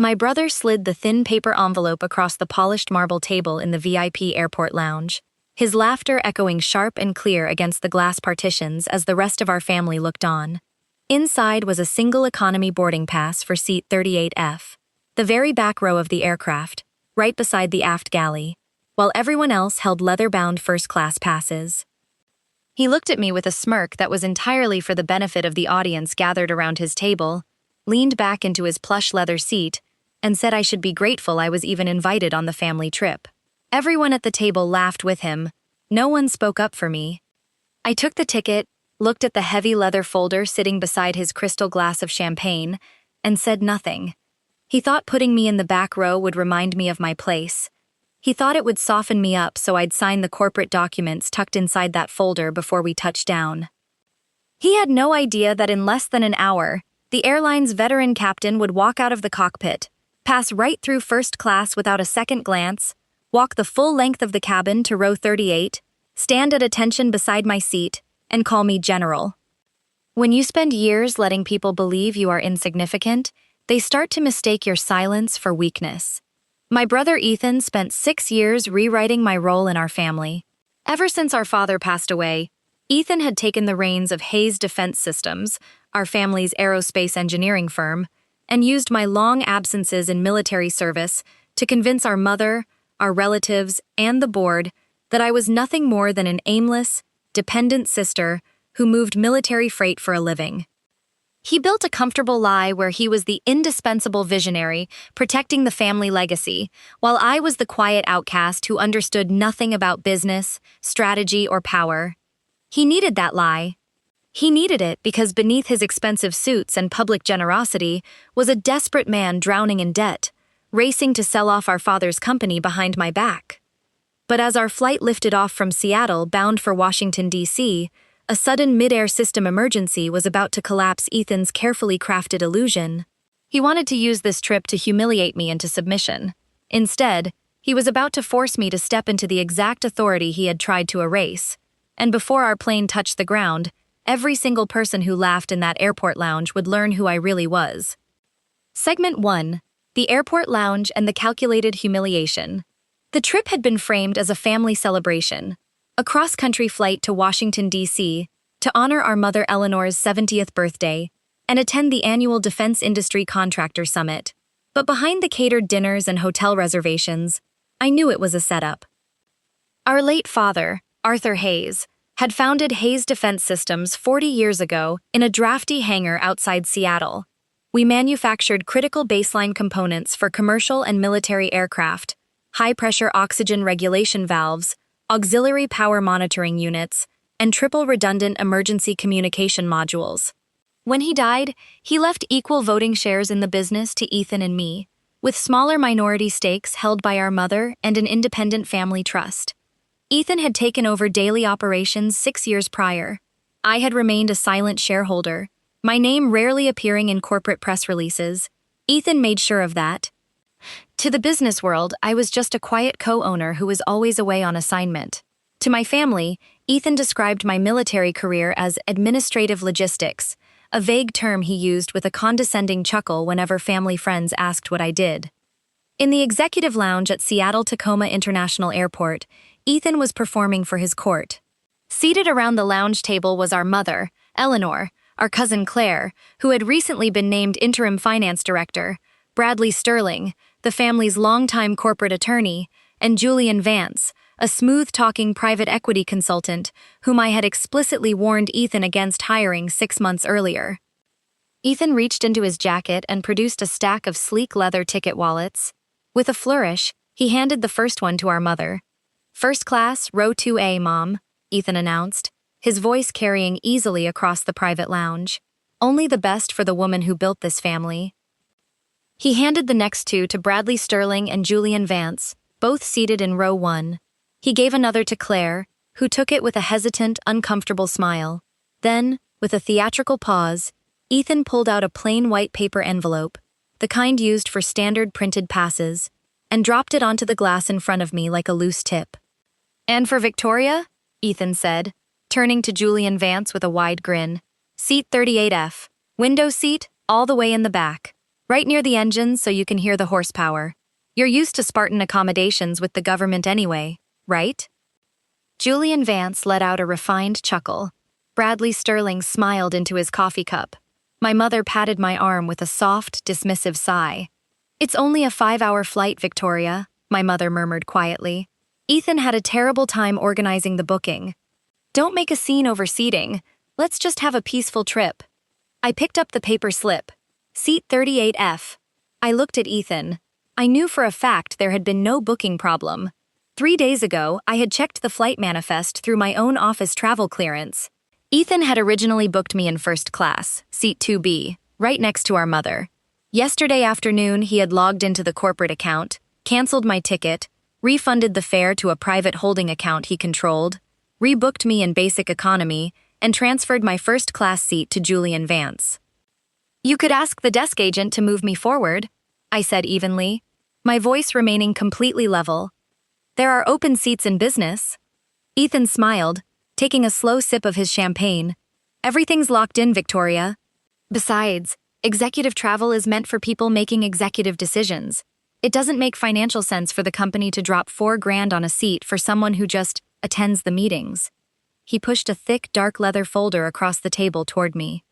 My brother slid the thin paper envelope across the polished marble table in the VIP airport lounge, his laughter echoing sharp and clear against the glass partitions as the rest of our family looked on. Inside was a single economy boarding pass for seat 38F, the very back row of the aircraft, right beside the aft galley, while everyone else held leather-bound first-class passes. He looked at me with a smirk that was entirely for the benefit of the audience gathered around his table, leaned back into his plush leather seat, and said I should be grateful I was even invited on the family trip. Everyone at the table laughed with him. No one spoke up for me. I took the ticket, looked at the heavy leather folder sitting beside his crystal glass of champagne, and said nothing. He thought putting me in the back row would remind me of my place. He thought it would soften me up so I'd sign the corporate documents tucked inside that folder before we touched down. He had no idea that in less than an hour, the airline's veteran captain would walk out of the cockpit, pass right through first class without a second glance, walk the full length of the cabin to row 38, stand at attention beside my seat, and call me General. When you spend years letting people believe you are insignificant, they start to mistake your silence for weakness. My brother Ethan spent 6 years rewriting my role in our family. Ever since our father passed away, Ethan had taken the reins of Hayes Defense Systems, our family's aerospace engineering firm, and used my long absences in military service to convince our mother, our relatives, and the board that I was nothing more than an aimless, dependent sister who moved military freight for a living. He built a comfortable lie where he was the indispensable visionary, protecting the family legacy, while I was the quiet outcast who understood nothing about business, strategy, or power. He needed that lie. He needed it because beneath his expensive suits and public generosity was a desperate man drowning in debt, racing to sell off our father's company behind my back. But as our flight lifted off from Seattle bound for Washington, D.C., a sudden mid-air system emergency was about to collapse Ethan's carefully crafted illusion. He wanted to use this trip to humiliate me into submission. Instead, he was about to force me to step into the exact authority he had tried to erase. And before our plane touched the ground, every single person who laughed in that airport lounge would learn who I really was. Segment 1. The Airport Lounge and the Calculated Humiliation. The trip had been framed as a family celebration, a cross-country flight to Washington, D.C., to honor our mother Eleanor's 70th birthday and attend the annual Defense Industry Contractor Summit. But behind the catered dinners and hotel reservations, I knew it was a setup. Our late father, Arthur Hayes, had founded Hayes Defense Systems 40 years ago in a drafty hangar outside Seattle. We manufactured critical baseline components for commercial and military aircraft, high-pressure oxygen regulation valves, auxiliary power monitoring units, and triple redundant emergency communication modules. When he died, he left equal voting shares in the business to Ethan and me, with smaller minority stakes held by our mother and an independent family trust. Ethan had taken over daily operations 6 years prior. I had remained a silent shareholder, my name rarely appearing in corporate press releases. Ethan made sure of that. To the business world, I was just a quiet co-owner who was always away on assignment. To my family, Ethan described my military career as administrative logistics, a vague term he used with a condescending chuckle whenever family friends asked what I did. In the executive lounge at Seattle-Tacoma International Airport, Ethan was performing for his court. Seated around the lounge table was our mother, Eleanor, our cousin Claire, who had recently been named interim finance director, Bradley Sterling, the family's longtime corporate attorney, and Julian Vance, a smooth-talking private equity consultant whom I had explicitly warned Ethan against hiring 6 months earlier. Ethan reached into his jacket and produced a stack of sleek leather ticket wallets. With a flourish, he handed the first one to our mother. "First class, row 2A, Mom," Ethan announced, his voice carrying easily across the private lounge. "Only the best for the woman who built this family." He handed the next two to Bradley Sterling and Julian Vance, both seated in row 1. He gave another to Claire, who took it with a hesitant, uncomfortable smile. Then, with a theatrical pause, Ethan pulled out a plain white paper envelope, the kind used for standard printed passes, and dropped it onto the glass in front of me like a loose tip. "And for Victoria?" Ethan said, turning to Julian Vance with a wide grin. "Seat 38F, window seat, all the way in the back." Right near the engines so you can hear the horsepower. You're used to Spartan accommodations with the government anyway, right? Julian Vance let out a refined chuckle. Bradley Sterling smiled into his coffee cup. My mother patted my arm with a soft, dismissive sigh. It's only a 5-hour flight, Victoria, my mother murmured quietly. Ethan had a terrible time organizing the booking. Don't make a scene over seating. Let's just have a peaceful trip. I picked up the paper slip. Seat 38F. I looked at Ethan. I knew for a fact there had been no booking problem. 3 days ago, I had checked the flight manifest through my own office travel clearance. Ethan had originally booked me in first class, seat 2B, right next to our mother. Yesterday afternoon, he had logged into the corporate account, canceled my ticket, refunded the fare to a private holding account he controlled, rebooked me in basic economy, and transferred my first-class seat to Julian Vance. You could ask the desk agent to move me forward, I said evenly, my voice remaining completely level. There are open seats in business. Ethan smiled, taking a slow sip of his champagne. Everything's locked in, Victoria. Besides, executive travel is meant for people making executive decisions. It doesn't make financial sense for the company to drop $4,000 on a seat for someone who just attends the meetings. He pushed a thick, dark leather folder across the table toward me.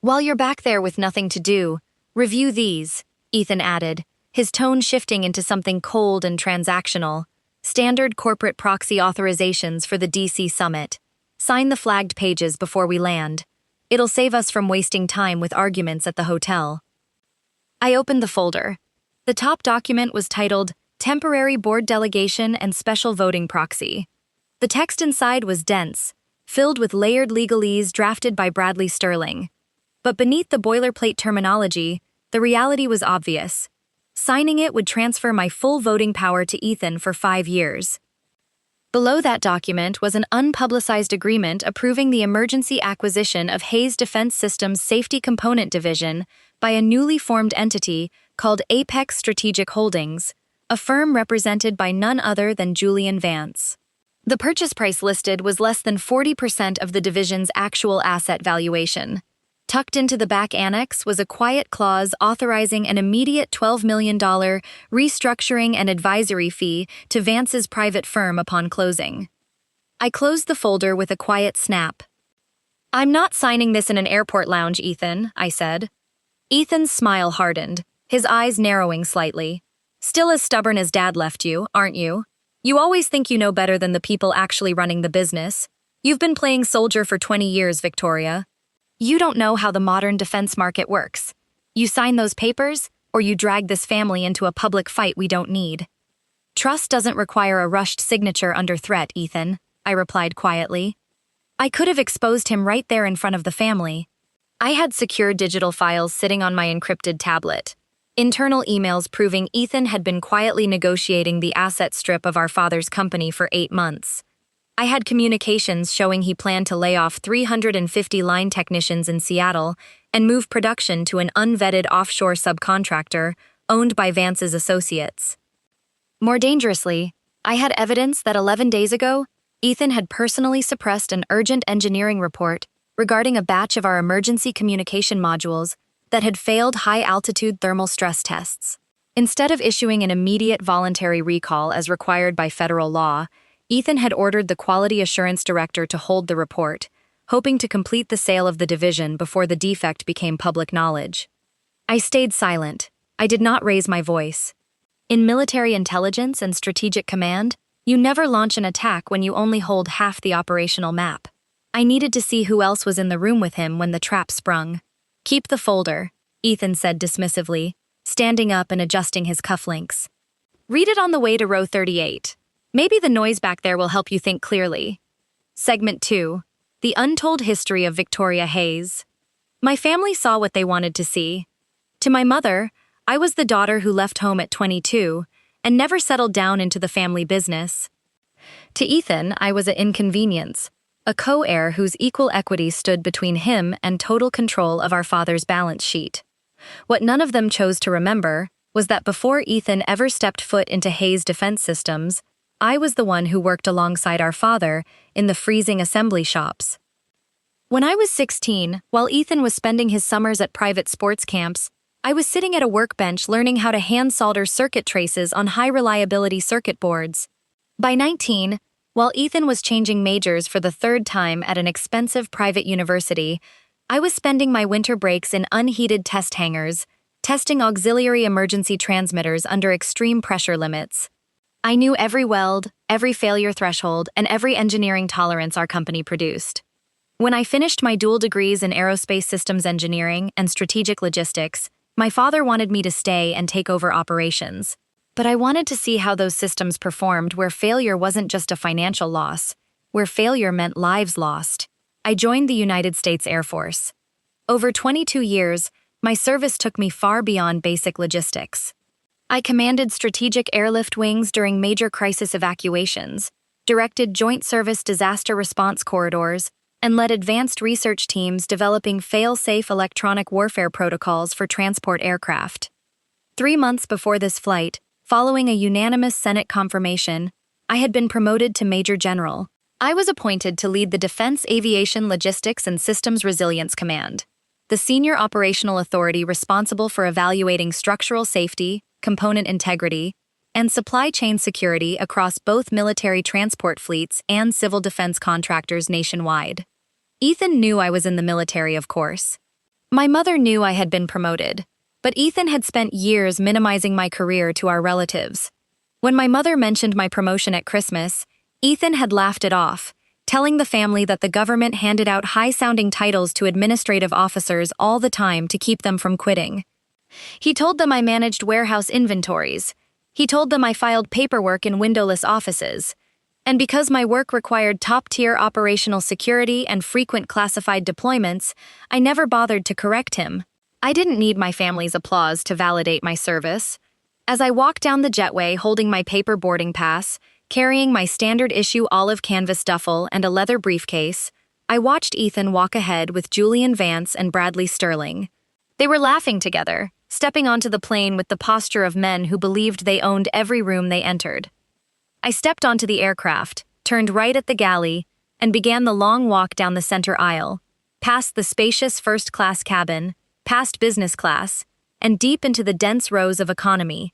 While you're back there with nothing to do, review these, Ethan added, his tone shifting into something cold and transactional. Standard corporate proxy authorizations for the DC summit. Sign the flagged pages before we land. It'll save us from wasting time with arguments at the hotel. I opened the folder. The top document was titled Temporary Board Delegation and Special Voting Proxy. The text inside was dense, filled with layered legalese drafted by Bradley Sterling. But beneath the boilerplate terminology, the reality was obvious. Signing it would transfer my full voting power to Ethan for 5 years. Below that document was an unpublicized agreement approving the emergency acquisition of Hayes Defense Systems Safety Component Division by a newly formed entity called Apex Strategic Holdings, a firm represented by none other than Julian Vance. The purchase price listed was less than 40% of the division's actual asset valuation. Tucked into the back annex was a quiet clause authorizing an immediate $12 million restructuring and advisory fee to Vance's private firm upon closing. I closed the folder with a quiet snap. I'm not signing this in an airport lounge, Ethan, I said. Ethan's smile hardened, his eyes narrowing slightly. Still as stubborn as Dad left you, aren't you? You always think you know better than the people actually running the business. You've been playing soldier for 20 years, Victoria. You don't know how the modern defense market works. You sign those papers, or you drag this family into a public fight we don't need. Trust doesn't require a rushed signature under threat, Ethan, I replied quietly. I could have exposed him right there in front of the family. I had secure digital files sitting on my encrypted tablet. Internal emails proving Ethan had been quietly negotiating the asset strip of our father's company for 8 months. I had communications showing he planned to lay off 350 line technicians in Seattle and move production to an unvetted offshore subcontractor owned by Vance's associates. More dangerously, I had evidence that 11 days ago, Ethan had personally suppressed an urgent engineering report regarding a batch of our emergency communication modules that had failed high-altitude thermal stress tests. Instead of issuing an immediate voluntary recall as required by federal law, Ethan had ordered the quality assurance director to hold the report, hoping to complete the sale of the division before the defect became public knowledge. I stayed silent. I did not raise my voice. In military intelligence and strategic command, you never launch an attack when you only hold half the operational map. I needed to see who else was in the room with him when the trap sprung. Keep the folder, Ethan said dismissively, standing up and adjusting his cufflinks. Read it on the way to row 38. Maybe the noise back there will help you think clearly. Segment 2. The Untold History of Victoria Hayes. My family saw what they wanted to see. To my mother, I was the daughter who left home at 22 and never settled down into the family business. To Ethan, I was an inconvenience, a co-heir whose equal equity stood between him and total control of our father's balance sheet. What none of them chose to remember was that before Ethan ever stepped foot into Hayes Defense Systems, I was the one who worked alongside our father in the freezing assembly shops. When I was 16, while Ethan was spending his summers at private sports camps, I was sitting at a workbench learning how to hand solder circuit traces on high-reliability circuit boards. By 19, while Ethan was changing majors for the third time at an expensive private university, I was spending my winter breaks in unheated test hangars, testing auxiliary emergency transmitters under extreme pressure limits. I knew every weld, every failure threshold, and every engineering tolerance our company produced. When I finished my dual degrees in aerospace systems engineering and strategic logistics, my father wanted me to stay and take over operations. But I wanted to see how those systems performed where failure wasn't just a financial loss, where failure meant lives lost. I joined the United States Air Force. Over 22 years, my service took me far beyond basic logistics. I commanded strategic airlift wings during major crisis evacuations, directed joint service disaster response corridors, and led advanced research teams developing fail-safe electronic warfare protocols for transport aircraft. 3 months before this flight, following a unanimous Senate confirmation, I had been promoted to Major General. I was appointed to lead the Defense Aviation Logistics and Systems Resilience Command, the senior operational authority responsible for evaluating structural safety, component integrity, and supply chain security across both military transport fleets and civil defense contractors nationwide. Ethan knew I was in the military, of course. My mother knew I had been promoted, but Ethan had spent years minimizing my career to our relatives. When my mother mentioned my promotion at Christmas, Ethan had laughed it off, telling the family that the government handed out high-sounding titles to administrative officers all the time to keep them from quitting. He told them I managed warehouse inventories. He told them I filed paperwork in windowless offices. And because my work required top-tier operational security and frequent classified deployments, I never bothered to correct him. I didn't need my family's applause to validate my service. As I walked down the jetway holding my paper boarding pass, carrying my standard-issue olive canvas duffel and a leather briefcase, I watched Ethan walk ahead with Julian Vance and Bradley Sterling. They were laughing together, stepping onto the plane with the posture of men who believed they owned every room they entered. I stepped onto the aircraft, turned right at the galley, and began the long walk down the center aisle, past the spacious first-class cabin, past business class, and deep into the dense rows of economy.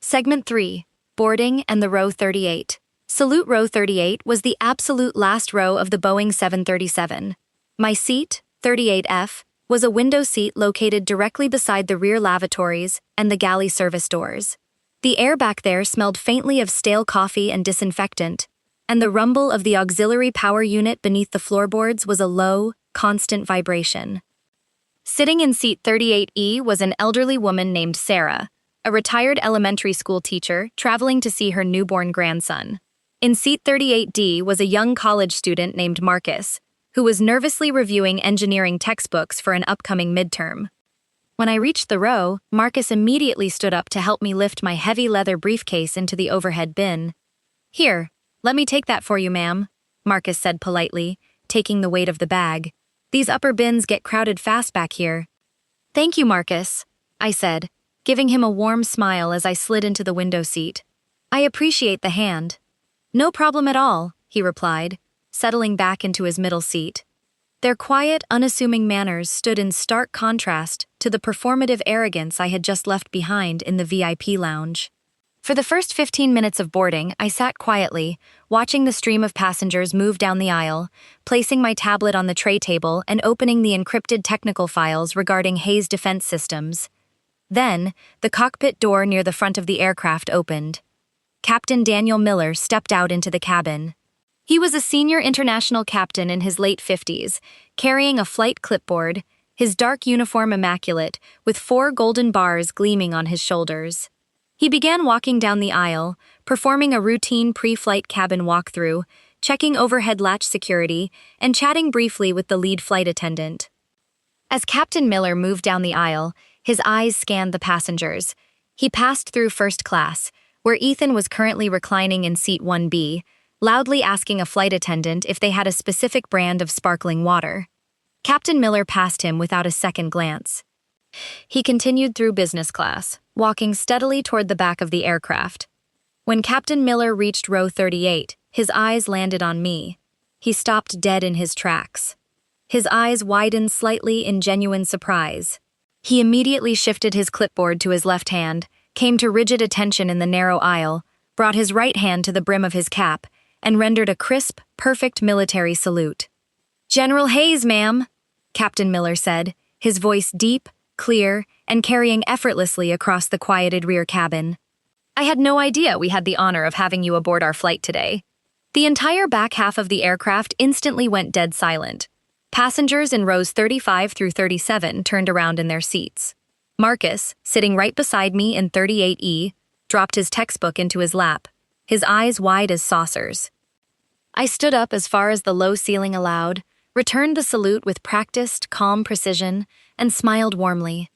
Segment 3. Boarding and the Row 38. Salute Row 38 was the absolute last row of the Boeing 737. My seat, 38F, was a window seat located directly beside the rear lavatories and the galley service doors. The air back there smelled faintly of stale coffee and disinfectant, and the rumble of the auxiliary power unit beneath the floorboards was a low, constant vibration. Sitting in seat 38E was an elderly woman named Sarah, a retired elementary school teacher traveling to see her newborn grandson. In seat 38D was a young college student named Marcus, who was nervously reviewing engineering textbooks for an upcoming midterm. When I reached the row, Marcus immediately stood up to help me lift my heavy leather briefcase into the overhead bin. "Here, let me take that for you, ma'am," Marcus said politely, taking the weight of the bag. "These upper bins get crowded fast back here." "Thank you, Marcus," I said, giving him a warm smile as I slid into the window seat. "I appreciate the hand." "No problem at all," he replied, settling back into his middle seat. Their quiet, unassuming manners stood in stark contrast to the performative arrogance I had just left behind in the VIP lounge. For the first 15 minutes of boarding, I sat quietly, watching the stream of passengers move down the aisle, placing my tablet on the tray table and opening the encrypted technical files regarding Hayes Defense Systems. Then, the cockpit door near the front of the aircraft opened. Captain Daniel Miller stepped out into the cabin. He was a senior international captain in his late 50s, carrying a flight clipboard, his dark uniform immaculate, with 4 golden bars gleaming on his shoulders. He began walking down the aisle, performing a routine pre-flight cabin walkthrough, checking overhead latch security, and chatting briefly with the lead flight attendant. As Captain Miller moved down the aisle, his eyes scanned the passengers. He passed through first class, where Ethan was currently reclining in seat 1B, loudly asking a flight attendant if they had a specific brand of sparkling water. Captain Miller passed him without a second glance. He continued through business class, walking steadily toward the back of the aircraft. When Captain Miller reached row 38, his eyes landed on me. He stopped dead in his tracks. His eyes widened slightly in genuine surprise. He immediately shifted his clipboard to his left hand, came to rigid attention in the narrow aisle, brought his right hand to the brim of his cap, and rendered a crisp, perfect military salute. "General Hayes, ma'am," Captain Miller said, his voice deep, clear, and carrying effortlessly across the quieted rear cabin. "I had no idea we had the honor of having you aboard our flight today." The entire back half of the aircraft instantly went dead silent. Passengers in rows 35 through 37 turned around in their seats. Marcus, sitting right beside me in 38E, dropped his textbook into his lap, his eyes wide as saucers. I stood up as far as the low ceiling allowed, returned the salute with practiced, calm precision, and smiled warmly.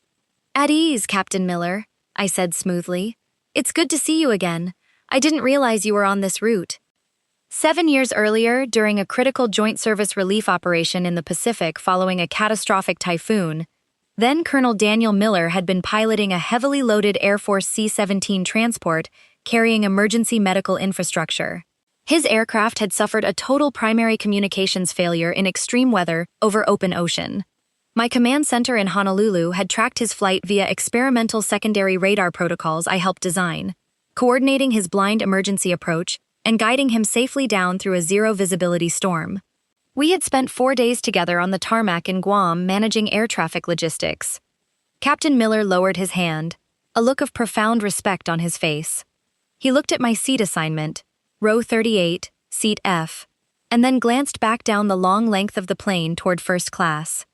"At ease, Captain Miller," I said smoothly. "It's good to see you again. I didn't realize you were on this route." 7 years earlier, during a critical joint service relief operation in the Pacific following a catastrophic typhoon, then Colonel Daniel Miller had been piloting a heavily loaded Air Force C-17 transport carrying emergency medical infrastructure. His aircraft had suffered a total primary communications failure in extreme weather over open ocean. My command center in Honolulu had tracked his flight via experimental secondary radar protocols I helped design, coordinating his blind emergency approach and guiding him safely down through a zero-visibility storm. We had spent 4 days together on the tarmac in Guam managing air traffic logistics. Captain Miller lowered his hand, a look of profound respect on his face. He looked at my seat assignment, row 38, seat F, and then glanced back down the long length of the plane toward first class.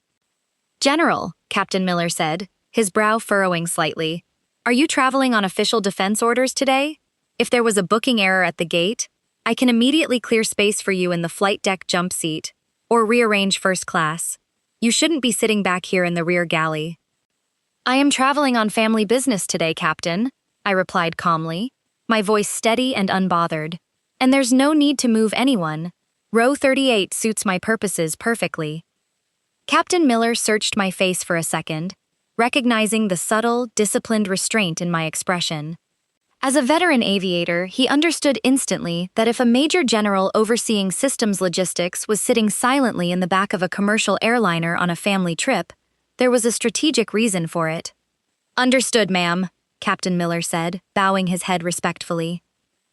"General," Captain Miller said, his brow furrowing slightly, "are you traveling on official defense orders today? If there was a booking error at the gate, I can immediately clear space for you in the flight deck jump seat, or rearrange first class. You shouldn't be sitting back here in the rear galley." "I am traveling on family business today, Captain," I replied calmly, my voice steady and unbothered. "And there's no need to move anyone. Row 38 suits my purposes perfectly." Captain Miller searched my face for a second, recognizing the subtle, disciplined restraint in my expression. As a veteran aviator, he understood instantly that if a major general overseeing systems logistics was sitting silently in the back of a commercial airliner on a family trip, there was a strategic reason for it. "Understood, ma'am," Captain Miller said, bowing his head respectfully.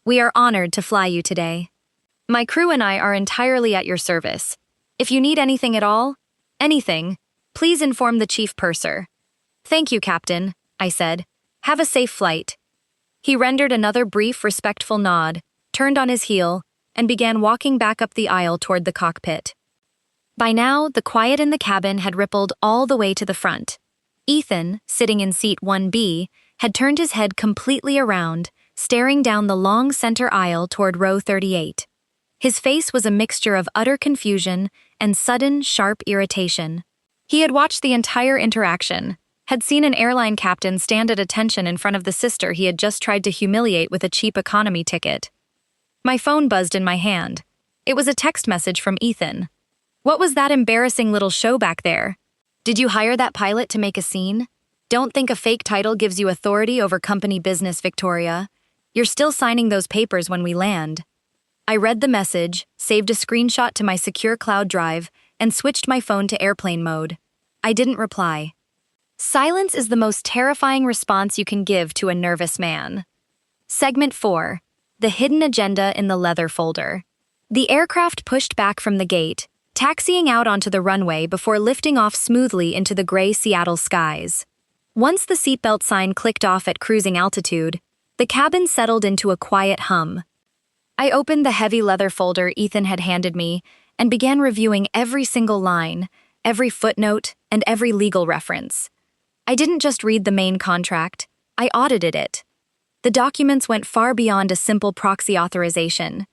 "We are honored to fly you today. My crew and I are entirely at your service. If you need anything at all, anything, please inform the chief purser." "Thank you, Captain," I said. "Have a safe flight." He rendered another brief, respectful nod, turned on his heel, and began walking back up the aisle toward the cockpit. By now, the quiet in the cabin had rippled all the way to the front. Ethan, sitting in seat 1B, had turned his head completely around, staring down the long center aisle toward row 38. His face was a mixture of utter confusion and sudden, sharp irritation. He had watched the entire interaction, had seen an airline captain stand at attention in front of the sister he had just tried to humiliate with a cheap economy ticket. My phone buzzed in my hand. It was a text message from Ethan. "What was that embarrassing little show back there? Did you hire that pilot to make a scene? Don't think a fake title gives you authority over company business, Victoria. You're still signing those papers when we land." I read the message, saved a screenshot to my secure cloud drive, and switched my phone to airplane mode. I didn't reply. Silence is the most terrifying response you can give to a nervous man. Segment 4. The Hidden Agenda in the Leather Folder. The aircraft pushed back from the gate, taxiing out onto the runway before lifting off smoothly into the gray Seattle skies. Once the seatbelt sign clicked off at cruising altitude, the cabin settled into a quiet hum. I opened the heavy leather folder Ethan had handed me and began reviewing every single line, every footnote, and every legal reference. I didn't just read the main contract, I audited it. The documents went far beyond a simple proxy authorization.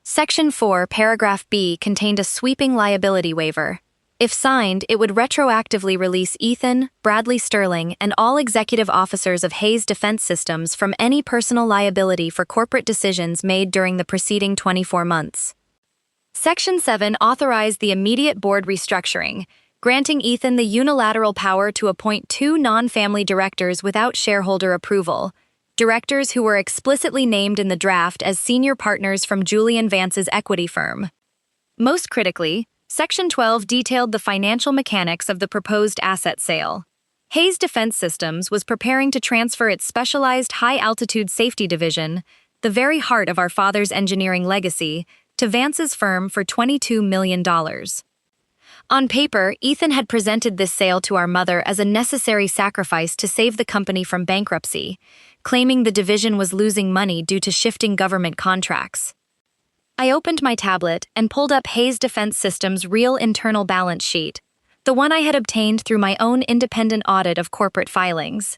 Section 4, paragraph B contained a sweeping liability waiver. If signed, it would retroactively release Ethan, Bradley Sterling, and all executive officers of Hayes Defense Systems from any personal liability for corporate decisions made during the preceding 24 months. Section 7 authorized the immediate board restructuring, granting Ethan the unilateral power to appoint 2 non-family directors without shareholder approval, directors who were explicitly named in the draft as senior partners from Julian Vance's equity firm. Most critically, Section 12 detailed the financial mechanics of the proposed asset sale. Hayes Defense Systems was preparing to transfer its specialized high-altitude safety division, the very heart of our father's engineering legacy, to Vance's firm for $22 million. On paper, Ethan had presented this sale to our mother as a necessary sacrifice to save the company from bankruptcy, claiming the division was losing money due to shifting government contracts. I opened my tablet and pulled up Hayes Defense Systems' real internal balance sheet, the one I had obtained through my own independent audit of corporate filings.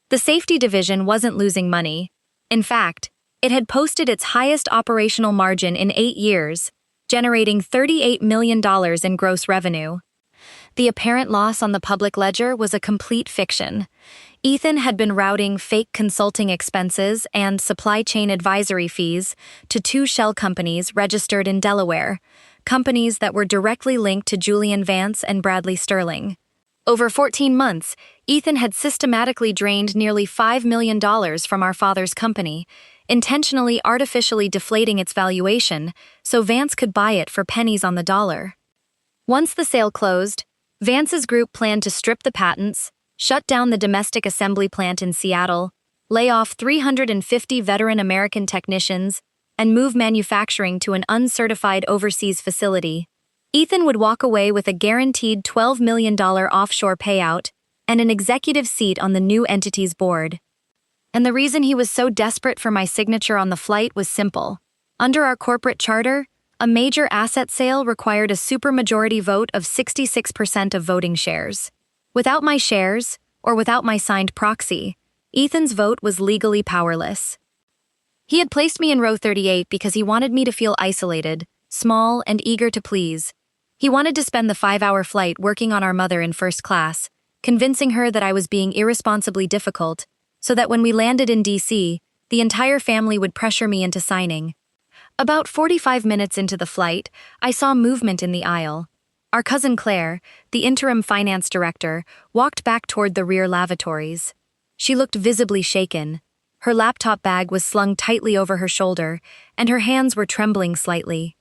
The safety division wasn't losing money. In fact, it had posted its highest operational margin in 8 years, generating $38 million in gross revenue. The apparent loss on the public ledger was a complete fiction. Ethan had been routing fake consulting expenses and supply chain advisory fees to 2 shell companies registered in Delaware, companies that were directly linked to Julian Vance and Bradley Sterling. Over 14 months, Ethan had systematically drained nearly $5 million from our father's company, intentionally artificially deflating its valuation so Vance could buy it for pennies on the dollar. Once the sale closed, Vance's group planned to strip the patents, shut down the domestic assembly plant in Seattle, lay off 350 veteran American technicians, and move manufacturing to an uncertified overseas facility. Ethan would walk away with a guaranteed $12 million offshore payout and an executive seat on the new entity's board. And the reason he was so desperate for my signature on the flight was simple. Under our corporate charter, a major asset sale required a supermajority vote of 66% of voting shares. Without my shares, or without my signed proxy, Ethan's vote was legally powerless. He had placed me in row 38 because he wanted me to feel isolated, small, and eager to please. He wanted to spend the 5-hour flight working on our mother in first class, convincing her that I was being irresponsibly difficult, so that when we landed in D.C., the entire family would pressure me into signing. About 45 minutes into the flight, I saw movement in the aisle. Our cousin Claire, the interim finance director, walked back toward the rear lavatories. She looked visibly shaken. Her laptop bag was slung tightly over her shoulder, and her hands were trembling slightly.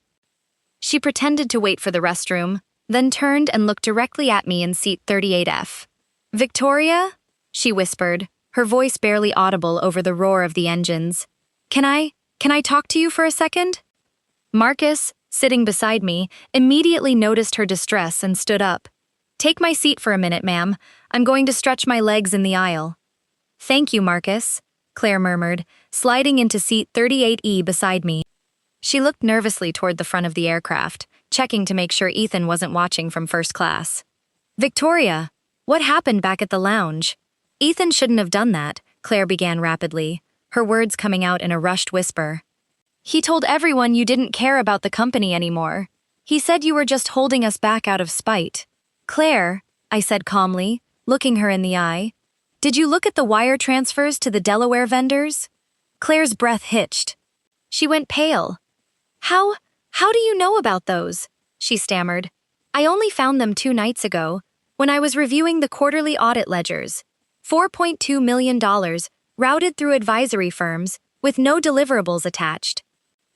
She pretended to wait for the restroom, then turned and looked directly at me in seat 38F. "Victoria?" she whispered, her voice barely audible over the roar of the engines. Can I talk to you for a second?" Marcus, sitting beside me, immediately noticed her distress and stood up. "Take my seat for a minute, ma'am. I'm going to stretch my legs in the aisle." "Thank you, Marcus," Claire murmured, sliding into seat 38E beside me. She looked nervously toward the front of the aircraft, checking to make sure Ethan wasn't watching from first class. "Victoria, what happened back at the lounge?" "Ethan shouldn't have done that," Claire began rapidly, her words coming out in a rushed whisper. "He told everyone you didn't care about the company anymore. He said you were just holding us back out of spite." "Claire," I said calmly, looking her in the eye, "did you look at the wire transfers to the Delaware vendors?" Claire's breath hitched. She went pale. How do you know about those?" she stammered. "I only found them 2 nights ago, when I was reviewing the quarterly audit ledgers. $4.2 million routed through advisory firms with no deliverables attached.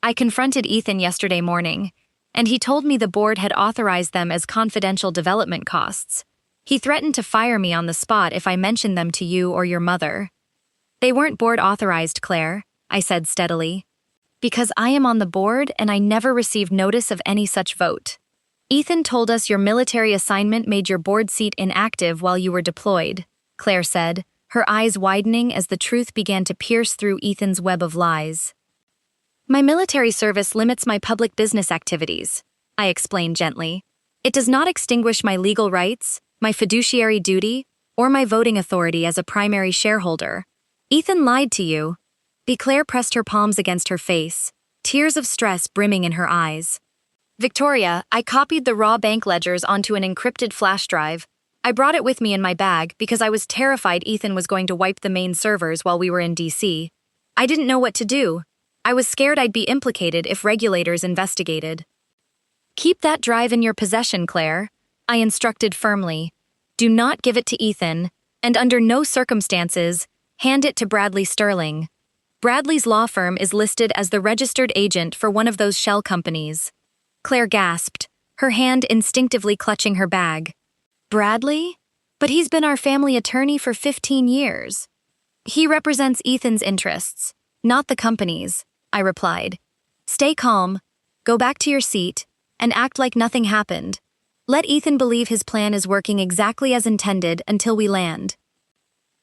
I confronted Ethan yesterday morning, and he told me the board had authorized them as confidential development costs. He threatened to fire me on the spot if I mentioned them to you or your mother." "They weren't board authorized, Claire," I said steadily. "Because I am on the board and I never received notice of any such vote. Ethan told us your military assignment made your board seat inactive while you were deployed," Claire said, her eyes widening as the truth began to pierce through Ethan's web of lies. "My military service limits my public business activities," I explained gently. "It does not extinguish my legal rights, my fiduciary duty, or my voting authority as a primary shareholder. Ethan lied to you." Claire pressed her palms against her face, tears of stress brimming in her eyes. "Victoria, I copied the raw bank ledgers onto an encrypted flash drive. I brought it with me in my bag because I was terrified Ethan was going to wipe the main servers while we were in D.C. I didn't know what to do. I was scared I'd be implicated if regulators investigated." "Keep that drive in your possession, Claire," I instructed firmly. "Do not give it to Ethan, and under no circumstances, hand it to Bradley Sterling. Bradley's law firm is listed as the registered agent for one of those shell companies." Claire gasped, her hand instinctively clutching her bag. "Bradley?" But he's been our family attorney for 15 years. He represents Ethan's interests, not the company's, I replied. Stay calm, go back to your seat, and act like nothing happened. Let Ethan believe his plan is working exactly as intended until we land.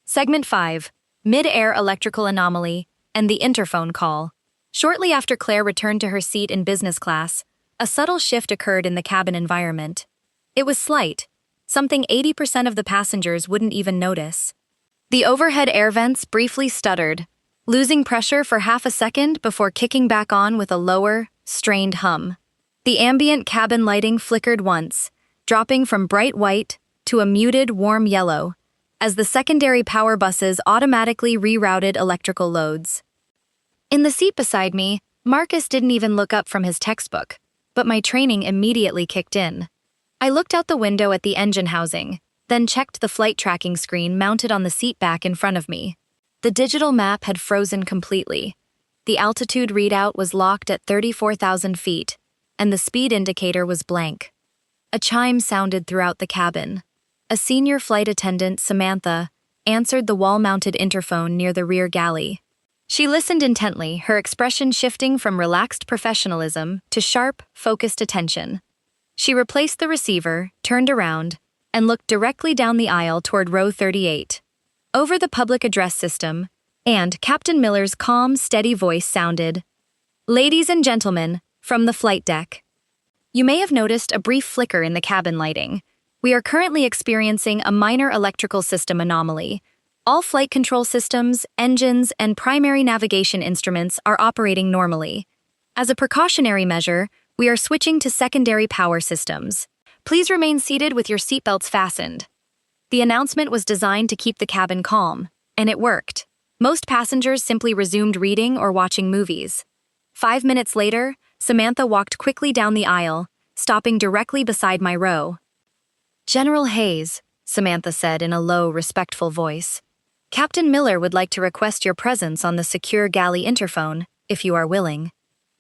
Segment 5. Mid-air electrical anomaly and the interphone call. Shortly after Claire returned to her seat in business class, a subtle shift occurred in the cabin environment. It was slight, something 80% of the passengers wouldn't even notice. The overhead air vents briefly stuttered, losing pressure for half a second before kicking back on with a lower, strained hum. The ambient cabin lighting flickered once, dropping from bright white to a muted, warm yellow, as the secondary power buses automatically rerouted electrical loads. In the seat beside me, Marcus didn't even look up from his textbook, but my training immediately kicked in. I looked out the window at the engine housing, then checked the flight tracking screen mounted on the seat back in front of me. The digital map had frozen completely. The altitude readout was locked at 34,000 feet, and the speed indicator was blank. A chime sounded throughout the cabin. A senior flight attendant, Samantha, answered the wall-mounted interphone near the rear galley. She listened intently, her expression shifting from relaxed professionalism to sharp, focused attention. She replaced the receiver, turned around, and looked directly down the aisle toward row 38. Over the public address system, and Captain Miller's calm, steady voice sounded, "Ladies and gentlemen, from the flight deck." You may have noticed a brief flicker in the cabin lighting. We are currently experiencing a minor electrical system anomaly. All flight control systems, engines, and primary navigation instruments are operating normally. As a precautionary measure, we are switching to secondary power systems. Please remain seated with your seatbelts fastened. The announcement was designed to keep the cabin calm, and it worked. Most passengers simply resumed reading or watching movies. 5 minutes later, Samantha walked quickly down the aisle, stopping directly beside my row. "General Hayes," Samantha said in a low, respectful voice, "Captain Miller would like to request your presence on the secure galley interphone, if you are willing."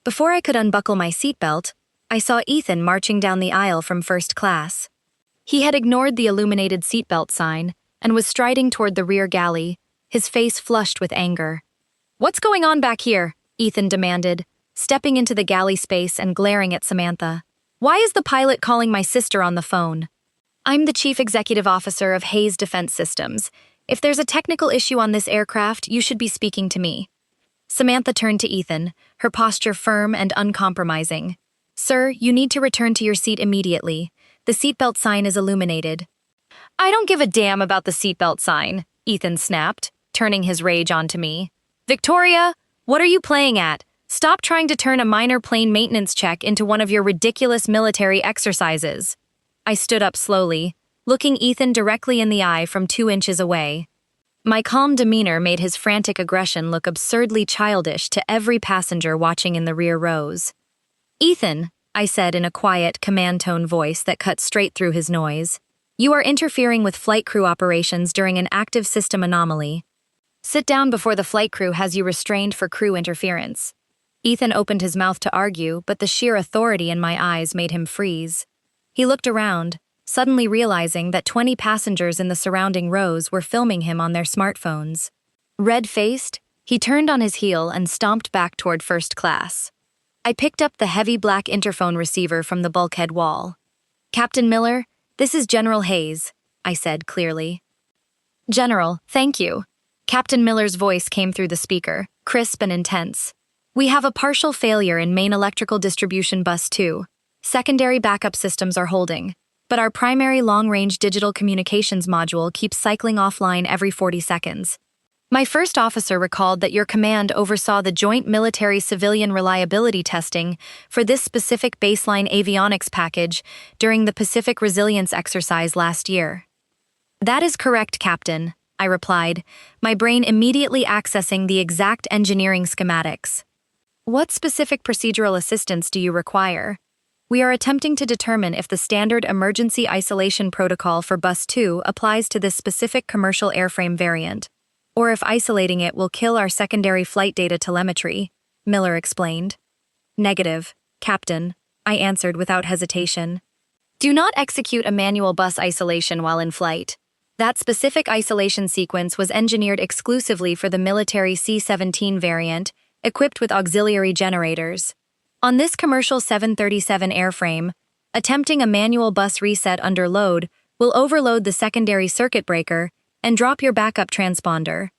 Before I could unbuckle my seatbelt, I saw Ethan marching down the aisle from first class. He had ignored the illuminated seatbelt sign and was striding toward the rear galley, his face flushed with anger. "What's going on back here?" Ethan demanded, stepping into the galley space and glaring at Samantha. "Why is the pilot calling my sister on the phone?" "I'm the Chief Executive Officer of Hayes Defense Systems. If there's a technical issue on this aircraft, you should be speaking to me." Samantha turned to Ethan, her posture firm and uncompromising. "Sir, you need to return to your seat immediately. The seatbelt sign is illuminated." "I don't give a damn about the seatbelt sign," Ethan snapped, turning his rage onto me. "Victoria, what are you playing at? Stop trying to turn a minor plane maintenance check into one of your ridiculous military exercises." I stood up slowly, looking Ethan directly in the eye from 2 inches away. My calm demeanor made his frantic aggression look absurdly childish to every passenger watching in the rear rows. "Ethan," I said in a quiet, command-tone voice that cut straight through his noise, "you are interfering with flight crew operations during an active system anomaly. Sit down before the flight crew has you restrained for crew interference." Ethan opened his mouth to argue, but the sheer authority in my eyes made him freeze. He looked around, suddenly realizing that 20 passengers in the surrounding rows were filming him on their smartphones. Red-faced, he turned on his heel and stomped back toward first class. I picked up the heavy black interphone receiver from the bulkhead wall. "Captain Miller, this is General Hayes," I said clearly. "General, thank you." Captain Miller's voice came through the speaker, crisp and intense. "We have a partial failure in main electrical distribution bus 2. Secondary backup systems are holding, but our primary long-range digital communications module keeps cycling offline every 40 seconds. My first officer recalled that your command oversaw the joint military-civilian reliability testing for this specific baseline avionics package during the Pacific Resilience exercise last year." "That is correct, Captain," I replied, my brain immediately accessing the exact engineering schematics. "What specific procedural assistance do you require?" "We are attempting to determine if the standard emergency isolation protocol for Bus 2 applies to this specific commercial airframe variant, or if isolating it will kill our secondary flight data telemetry," Miller explained. "Negative, Captain," I answered without hesitation. "Do not execute a manual bus isolation while in flight. That specific isolation sequence was engineered exclusively for the military C-17 variant, equipped with auxiliary generators. On this commercial 737 airframe, attempting a manual bus reset under load will overload the secondary circuit breaker and drop your backup transponder.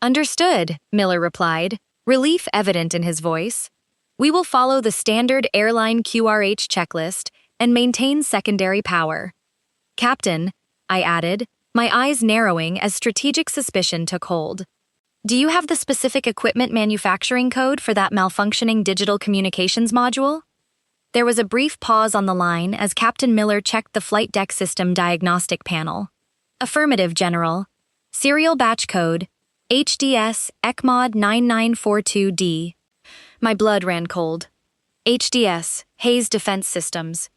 Understood, Miller replied, relief evident in his voice. We will follow the standard airline QRH checklist and maintain secondary power. Captain, I added, my eyes narrowing as strategic suspicion took hold. Do you have the specific equipment manufacturing code for that malfunctioning digital communications module? There was a brief pause on the line as Captain Miller checked the flight deck system diagnostic panel. Affirmative, General. Serial batch code, HDS ECMOD 9942D. My blood ran cold. HDS, Hayes Defense Systems.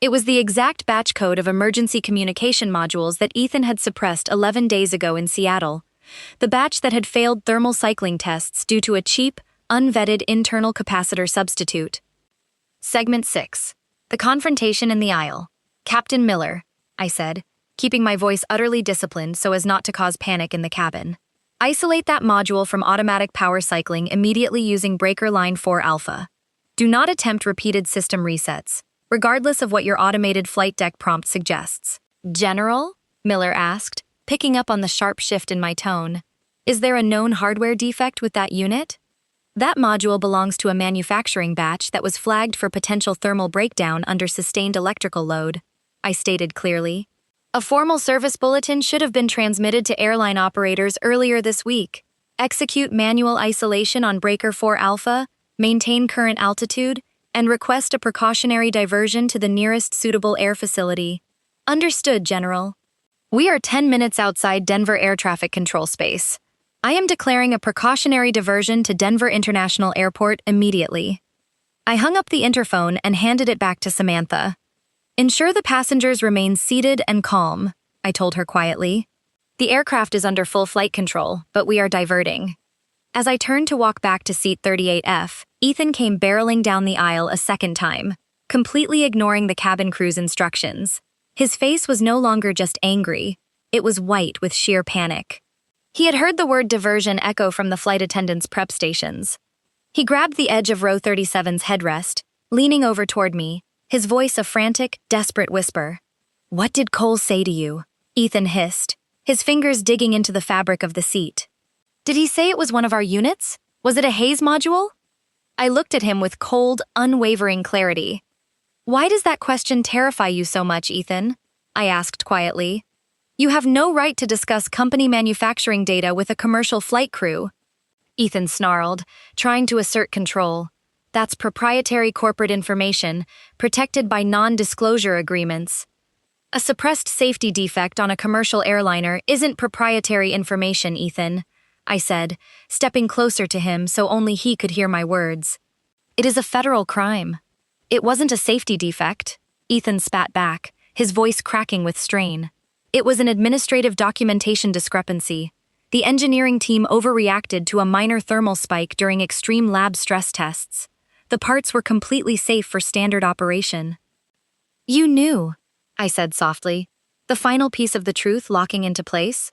It was the exact batch code of emergency communication modules that Ethan had suppressed 11 days ago in Seattle. The batch that had failed thermal cycling tests due to a cheap, unvetted internal capacitor substitute. Segment 6. The confrontation in the aisle. Captain Miller, I said, keeping my voice utterly disciplined so as not to cause panic in the cabin. Isolate that module from automatic power cycling immediately using breaker line 4 alpha. Do not attempt repeated system resets, regardless of what your automated flight deck prompt suggests. General? Miller asked, picking up on the sharp shift in my tone. Is there a known hardware defect with that unit? That module belongs to a manufacturing batch that was flagged for potential thermal breakdown under sustained electrical load, I stated clearly. A formal service bulletin should have been transmitted to airline operators earlier this week. Execute manual isolation on breaker 4 alpha, maintain current altitude, and request a precautionary diversion to the nearest suitable air facility. Understood, General. We are 10 minutes outside Denver Air Traffic Control Space. I am declaring a precautionary diversion to Denver International Airport immediately. I hung up the interphone and handed it back to Samantha. Ensure the passengers remain seated and calm, I told her quietly. The aircraft is under full flight control, but we are diverting. As I turned to walk back to seat 38F, Ethan came barreling down the aisle a second time, completely ignoring the cabin crew's instructions. His face was no longer just angry, it was white with sheer panic. He had heard the word diversion echo from the flight attendants' prep stations. He grabbed the edge of row 37's headrest, leaning over toward me, his voice a frantic, desperate whisper. What did Cole say to you? Ethan hissed, his fingers digging into the fabric of the seat. Did he say it was one of our units? Was it a Hayes module? I looked at him with cold, unwavering clarity. Why does that question terrify you so much, Ethan? I asked quietly. You have no right to discuss company manufacturing data with a commercial flight crew. Ethan snarled, trying to assert control. That's proprietary corporate information, protected by non-disclosure agreements. A suppressed safety defect on a commercial airliner isn't proprietary information, Ethan, I said, stepping closer to him so only he could hear my words. It is a federal crime. It wasn't a safety defect, Ethan spat back, his voice cracking with strain. It was an administrative documentation discrepancy. The engineering team overreacted to a minor thermal spike during extreme lab stress tests. The parts were completely safe for standard operation. You knew, I said softly, the final piece of the truth locking into place.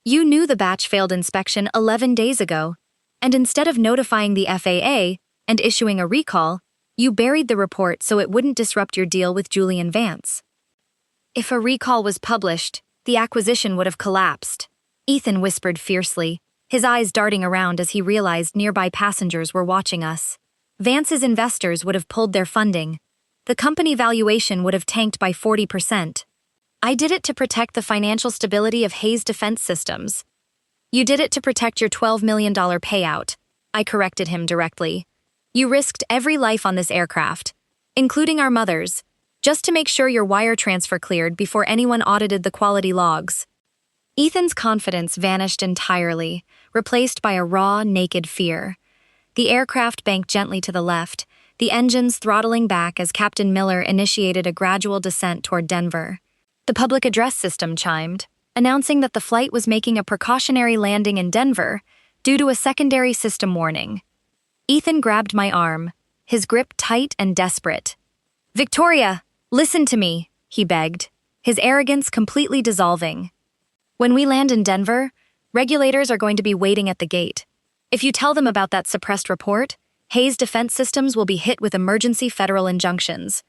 You knew the batch failed inspection 11 days ago, and instead of notifying the FAA and issuing a recall, you buried the report so it wouldn't disrupt your deal with Julian Vance. If a recall was published, the acquisition would have collapsed, Ethan whispered fiercely, his eyes darting around as he realized nearby passengers were watching us. Vance's investors would have pulled their funding. The company valuation would have tanked by 40%. I did it to protect the financial stability of Hayes Defense Systems. You did it to protect your $12 million payout, I corrected him directly. You risked every life on this aircraft, including our mothers, just to make sure your wire transfer cleared before anyone audited the quality logs. Ethan's confidence vanished entirely, replaced by a raw, naked fear. The aircraft banked gently to the left, the engines throttling back as Captain Miller initiated a gradual descent toward Denver. The public address system chimed, announcing that the flight was making a precautionary landing in Denver due to a secondary system warning. Ethan grabbed my arm, his grip tight and desperate. Victoria, listen to me, he begged, his arrogance completely dissolving. When we land in Denver, regulators are going to be waiting at the gate. If you tell them about that suppressed report, Hayes Defense Systems will be hit with emergency federal injunctions.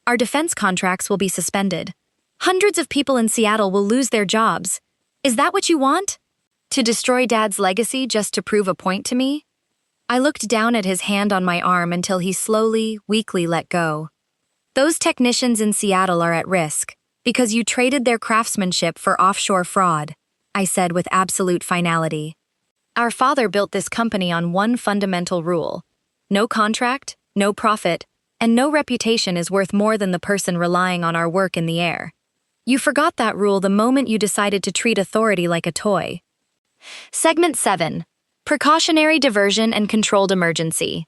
Our defense contracts will be suspended. Hundreds of people in Seattle will lose their jobs. Is that what you want? To destroy Dad's legacy just to prove a point to me? I looked down at his hand on my arm until he slowly, weakly let go. Those technicians in Seattle are at risk because you traded their craftsmanship for offshore fraud, I said with absolute finality. Our father built this company on one fundamental rule. No contract, no profit, and no reputation is worth more than the person relying on our work in the air. You forgot that rule the moment you decided to treat authority like a toy. Segment 7. Precautionary diversion and controlled emergency.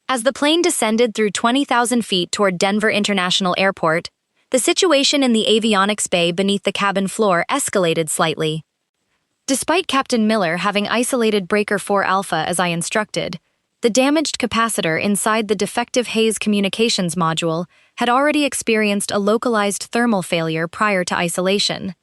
As the plane descended through 20,000 feet toward Denver International Airport, the situation in the avionics bay beneath the cabin floor escalated slightly. Despite Captain Miller having isolated Breaker 4 Alpha as I instructed, the damaged capacitor inside the defective Hayes communications module had already experienced a localized thermal failure prior to isolation.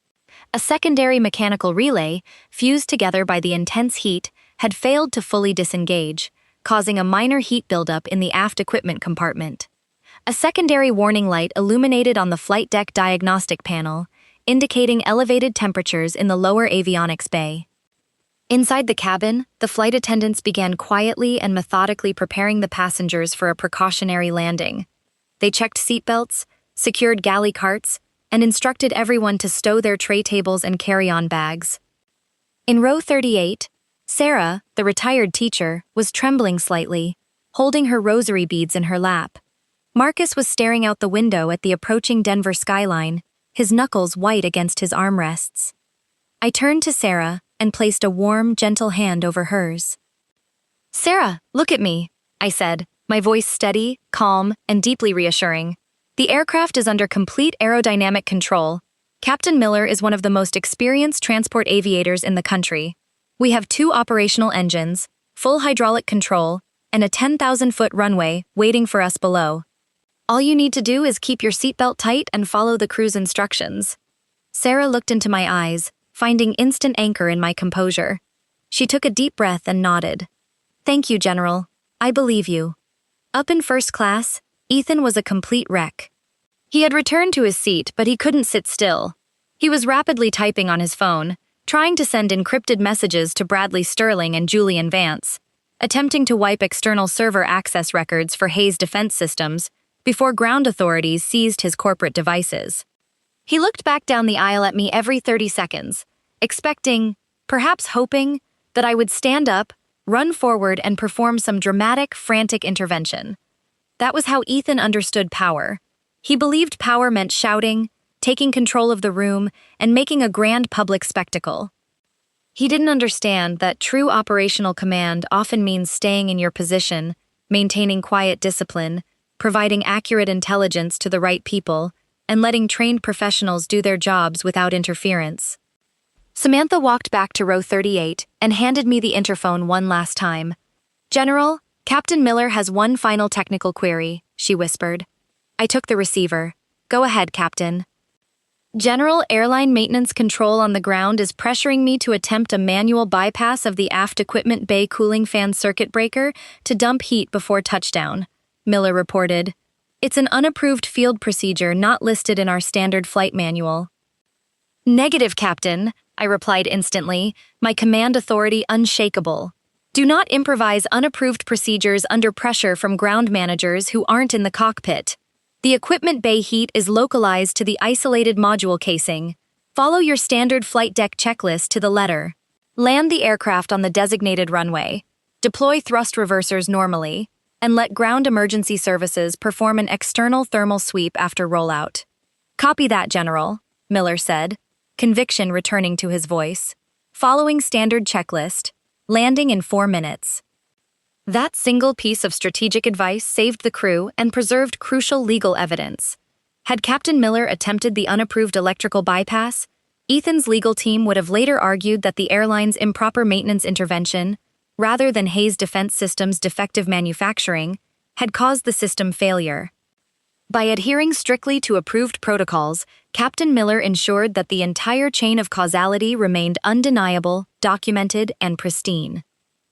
A secondary mechanical relay, fused together by the intense heat, had failed to fully disengage, causing a minor heat buildup in the aft equipment compartment. A secondary warning light illuminated on the flight deck diagnostic panel, indicating elevated temperatures in the lower avionics bay. Inside the cabin, the flight attendants began quietly and methodically preparing the passengers for a precautionary landing. They checked seatbelts, secured galley carts, and instructed everyone to stow their tray tables and carry-on bags. In row 38, Sarah, the retired teacher, was trembling slightly, holding her rosary beads in her lap. Marcus was staring out the window at the approaching Denver skyline, his knuckles white against his armrests. I turned to Sarah and placed a warm, gentle hand over hers. "Sarah, look at me," I said, my voice steady, calm, and deeply reassuring. "The aircraft is under complete aerodynamic control. Captain Miller is one of the most experienced transport aviators in the country. We have 2 operational engines, full hydraulic control, and a 10,000-foot runway waiting for us below. All you need to do is keep your seatbelt tight and follow the crew's instructions." Sarah looked into my eyes, finding instant anchor in my composure. She took a deep breath and nodded. "Thank you, General. I believe you." Up in first class, Ethan was a complete wreck. He had returned to his seat, but he couldn't sit still. He was rapidly typing on his phone, trying to send encrypted messages to Bradley Sterling and Julian Vance, attempting to wipe external server access records for Hayes Defense Systems before ground authorities seized his corporate devices. He looked back down the aisle at me every 30 seconds, expecting, perhaps hoping, that I would stand up, run forward, and perform some dramatic, frantic intervention. That was how Ethan understood power. He believed power meant shouting, taking control of the room, and making a grand public spectacle. He didn't understand that true operational command often means staying in your position, maintaining quiet discipline, providing accurate intelligence to the right people, and letting trained professionals do their jobs without interference. Samantha walked back to row 38 and handed me the interphone one last time. "General, Captain Miller has one final technical query," she whispered. I took the receiver. "Go ahead, Captain." "General, airline maintenance control on the ground is pressuring me to attempt a manual bypass of the aft equipment bay cooling fan circuit breaker to dump heat before touchdown," Miller reported. "It's an unapproved field procedure not listed in our standard flight manual." "Negative, Captain," I replied instantly, my command authority unshakable. "Do not improvise unapproved procedures under pressure from ground managers who aren't in the cockpit. The equipment bay heat is localized to the isolated module casing. Follow your standard flight deck checklist to the letter. Land the aircraft on the designated runway. Deploy thrust reversers normally, and let ground emergency services perform an external thermal sweep after rollout." "Copy that, General," Miller said, conviction returning to his voice. "Following standard checklist, landing in 4 minutes." That single piece of strategic advice saved the crew and preserved crucial legal evidence. Had Captain Miller attempted the unapproved electrical bypass, Ethan's legal team would have later argued that the airline's improper maintenance intervention, rather than Hayes Defense Systems' defective manufacturing, had caused the system failure. By adhering strictly to approved protocols, Captain Miller ensured that the entire chain of causality remained undeniable, documented, and pristine.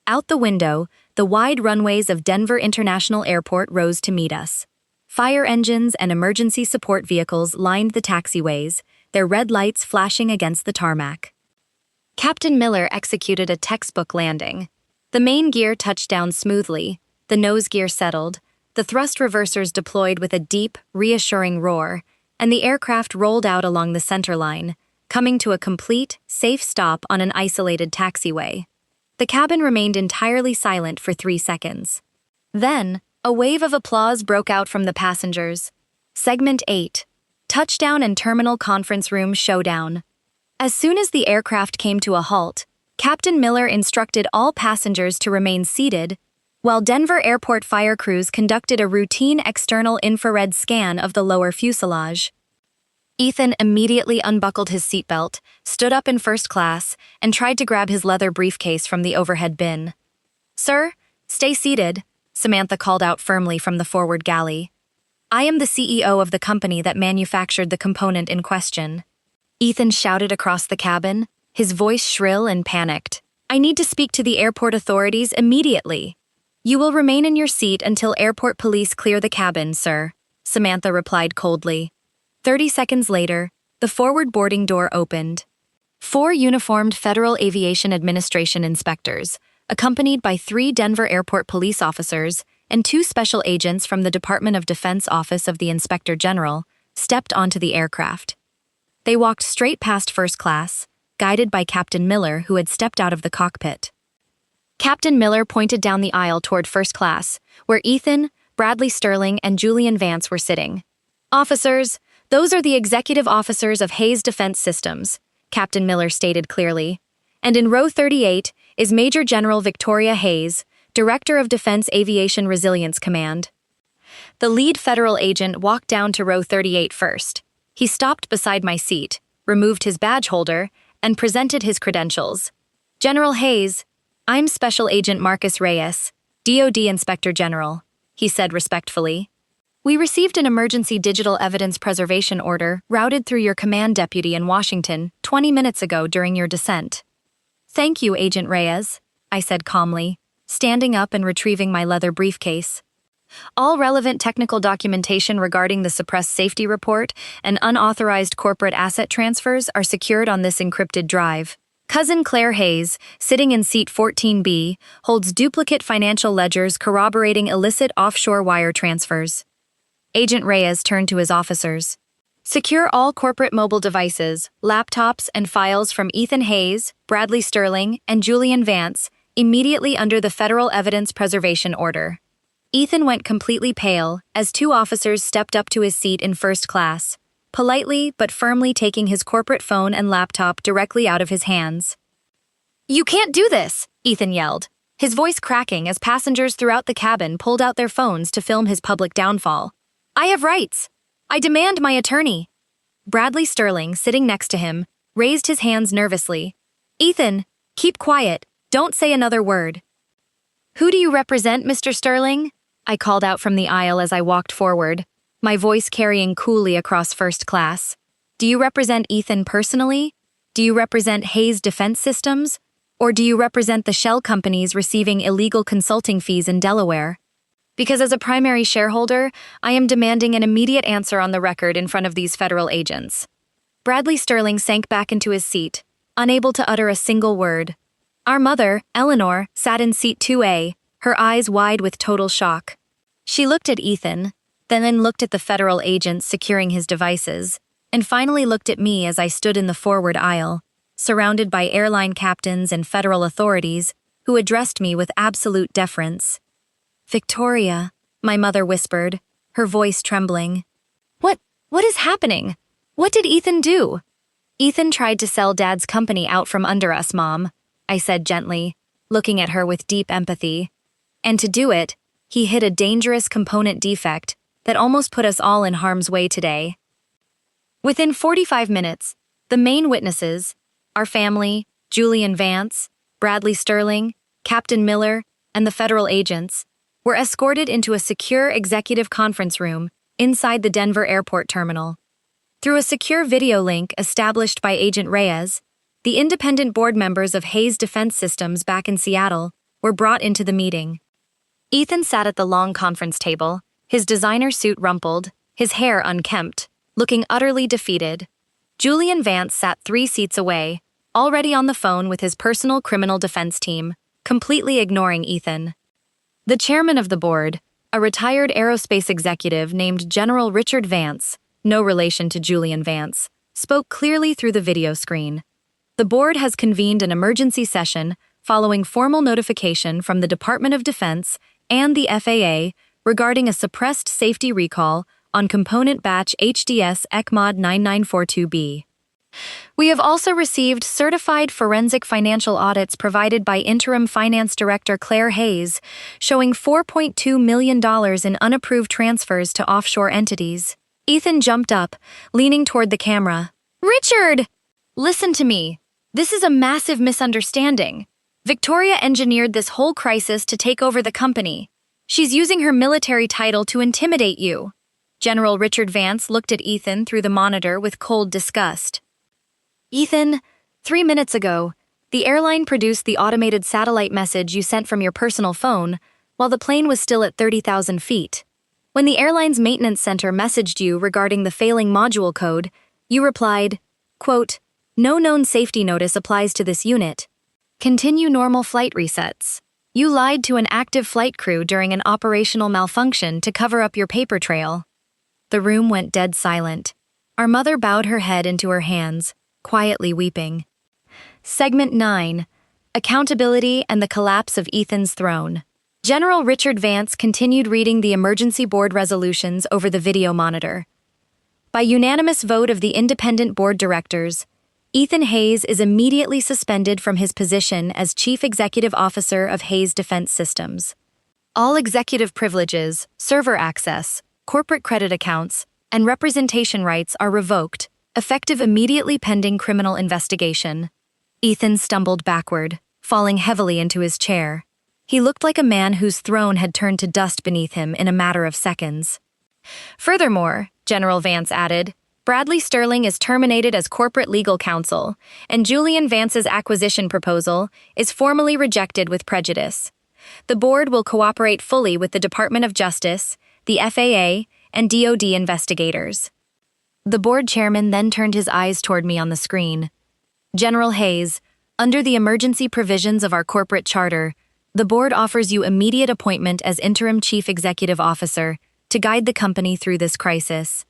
Out the window, the wide runways of Denver International Airport rose to meet us. Fire engines and emergency support vehicles lined the taxiways, their red lights flashing against the tarmac. Captain Miller executed a textbook landing. The main gear touched down smoothly, the nose gear settled, the thrust reversers deployed with a deep, reassuring roar, and the aircraft rolled out along the center line, coming to a complete, safe stop on an isolated taxiway. The cabin remained entirely silent for 3 seconds. Then, a wave of applause broke out from the passengers. Segment 8. Touchdown and Terminal Conference Room Showdown. As soon as the aircraft came to a halt, Captain Miller instructed all passengers to remain seated, while Denver Airport fire crews conducted a routine external infrared scan of the lower fuselage. Ethan immediately unbuckled his seatbelt, stood up in first class, and tried to grab his leather briefcase from the overhead bin. "Sir, stay seated," Samantha called out firmly from the forward galley. "I am the CEO of the company that manufactured the component in question." Ethan shouted across the cabin, his voice shrill and panicked. "I need to speak to the airport authorities immediately." "You will remain in your seat until airport police clear the cabin, sir," Samantha replied coldly. 30 seconds later, the forward boarding door opened. 4 uniformed Federal Aviation Administration inspectors, accompanied by 3 Denver Airport police officers and 2 special agents from the Department of Defense Office of the Inspector General, stepped onto the aircraft. They walked straight past first class, guided by Captain Miller, who had stepped out of the cockpit. Captain Miller pointed down the aisle toward first class, where Ethan, Bradley Sterling, and Julian Vance were sitting. "Officers, those are the executive officers of Hayes Defense Systems," Captain Miller stated clearly. "And in row 38 is Major General Victoria Hayes, Director of Defense Aviation Resilience Command." The lead federal agent walked down to row 38 first. He stopped beside my seat, removed his badge holder, and presented his credentials. "General Hayes, I'm Special Agent Marcus Reyes, DoD Inspector General," he said respectfully. "We received an emergency digital evidence preservation order routed through your command deputy in Washington 20 minutes ago during your descent." "Thank you, Agent Reyes," I said calmly, standing up and retrieving my leather briefcase. "All relevant technical documentation regarding the suppressed safety report and unauthorized corporate asset transfers are secured on this encrypted drive. Cousin Claire Hayes, sitting in seat 14B, holds duplicate financial ledgers corroborating illicit offshore wire transfers." Agent Reyes turned to his officers. "Secure all corporate mobile devices, laptops, and files from Ethan Hayes, Bradley Sterling, and Julian Vance immediately under the Federal Evidence Preservation Order." Ethan went completely pale as 2 officers stepped up to his seat in first class, politely but firmly taking his corporate phone and laptop directly out of his hands. "You can't do this!" Ethan yelled, his voice cracking as passengers throughout the cabin pulled out their phones to film his public downfall. "I have rights! I demand my attorney!" Bradley Sterling, sitting next to him, raised his hands nervously. "Ethan, keep quiet, don't say another word." "Who do you represent, Mr. Sterling?" I called out from the aisle as I walked forward, my voice carrying coolly across first class. "Do you represent Ethan personally? Do you represent Hayes Defense Systems? Or do you represent the shell companies receiving illegal consulting fees in Delaware? Because as a primary shareholder, I am demanding an immediate answer on the record in front of these federal agents." Bradley Sterling sank back into his seat, unable to utter a single word. Our mother, Eleanor, sat in seat 2A, her eyes wide with total shock. She looked at Ethan, then looked at the federal agents securing his devices, and finally looked at me as I stood in the forward aisle, surrounded by airline captains and federal authorities who addressed me with absolute deference. "Victoria," my mother whispered, her voice trembling. What is happening? What did Ethan do?" "Ethan tried to sell Dad's company out from under us, Mom," I said gently, looking at her with deep empathy. "And to do it, he hid a dangerous component defect that almost put us all in harm's way today." Within 45 minutes, the main witnesses, our family, Julian Vance, Bradley Sterling, Captain Miller, and the federal agents, were escorted into a secure executive conference room inside the Denver airport terminal. Through a secure video link established by Agent Reyes, the independent board members of Hayes Defense Systems back in Seattle were brought into the meeting. Ethan sat at the long conference table, his designer suit rumpled, his hair unkempt, looking utterly defeated. Julian Vance sat 3 seats away, already on the phone with his personal criminal defense team, completely ignoring Ethan. The chairman of the board, a retired aerospace executive named General Richard Vance, no relation to Julian Vance, spoke clearly through the video screen. The board has convened an emergency session following formal notification from the Department of Defense and the FAA regarding a suppressed safety recall on component batch HDS ECMOD 9942B. We have also received certified forensic financial audits provided by Interim Finance Director Claire Hayes, showing $4.2 million in unapproved transfers to offshore entities. Ethan jumped up, leaning toward the camera. "Richard! Listen to me. This is a massive misunderstanding. Victoria engineered this whole crisis to take over the company. She's using her military title to intimidate you." General Richard Vance looked at Ethan through the monitor with cold disgust. "Ethan, 3 minutes ago, the airline produced the automated satellite message you sent from your personal phone while the plane was still at 30,000 feet. When the airline's maintenance center messaged you regarding the failing module code, you replied, quote, 'No known safety notice applies to this unit. Continue normal flight resets.' You lied to an active flight crew during an operational malfunction to cover up your paper trail." The room went dead silent. Our mother bowed her head into her hands, quietly weeping. Segment 9. Accountability and the Collapse of Ethan's Throne. General Richard Vance continued reading the emergency board resolutions over the video monitor. By unanimous vote of the independent board directors, Ethan Hayes is immediately suspended from his position as Chief Executive Officer of Hayes Defense Systems. All executive privileges, server access, corporate credit accounts, and representation rights are revoked, effective immediately pending criminal investigation. Ethan stumbled backward, falling heavily into his chair. He looked like a man whose throne had turned to dust beneath him in a matter of seconds. Furthermore, General Vance added, Bradley Sterling is terminated as corporate legal counsel, and Julian Vance's acquisition proposal is formally rejected with prejudice. The board will cooperate fully with the Department of Justice, the FAA, and DoD investigators. The board chairman then turned his eyes toward me on the screen. "General Hayes, under the emergency provisions of our corporate charter, the board offers you immediate appointment as interim chief executive officer to guide the company through this crisis."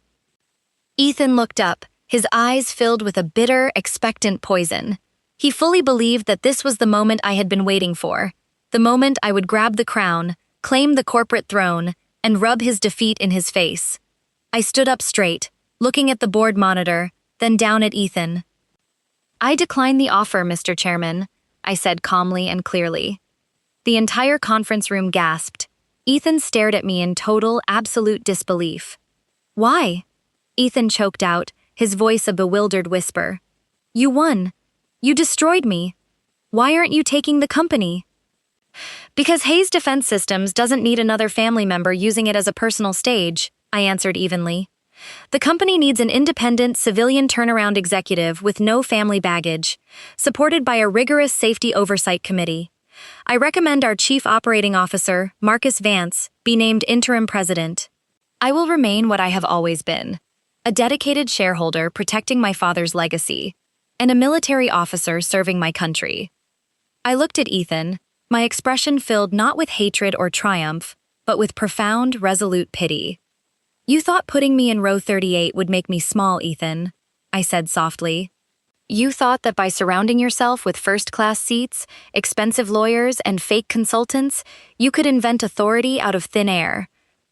Ethan looked up, his eyes filled with a bitter, expectant poison. He fully believed that this was the moment I had been waiting for, the moment I would grab the crown, claim the corporate throne, and rub his defeat in his face. I stood up straight, looking at the board monitor, then down at Ethan. "I decline the offer, Mr. Chairman," I said calmly and clearly. The entire conference room gasped. Ethan stared at me in total, absolute disbelief. "Why?" Ethan choked out, his voice a bewildered whisper. "You won. You destroyed me. Why aren't you taking the company?" "Because Hayes Defense Systems doesn't need another family member using it as a personal stage," I answered evenly. "The company needs an independent civilian turnaround executive with no family baggage, supported by a rigorous safety oversight committee. I recommend our Chief Operating Officer, Marcus Vance, be named interim president. I will remain what I have always been, a dedicated shareholder protecting my father's legacy, and a military officer serving my country." I looked at Ethan, my expression filled not with hatred or triumph, but with profound, resolute pity. "You thought putting me in row 38 would make me small, Ethan," I said softly. "You thought that by surrounding yourself with first-class seats, expensive lawyers, and fake consultants, you could invent authority out of thin air.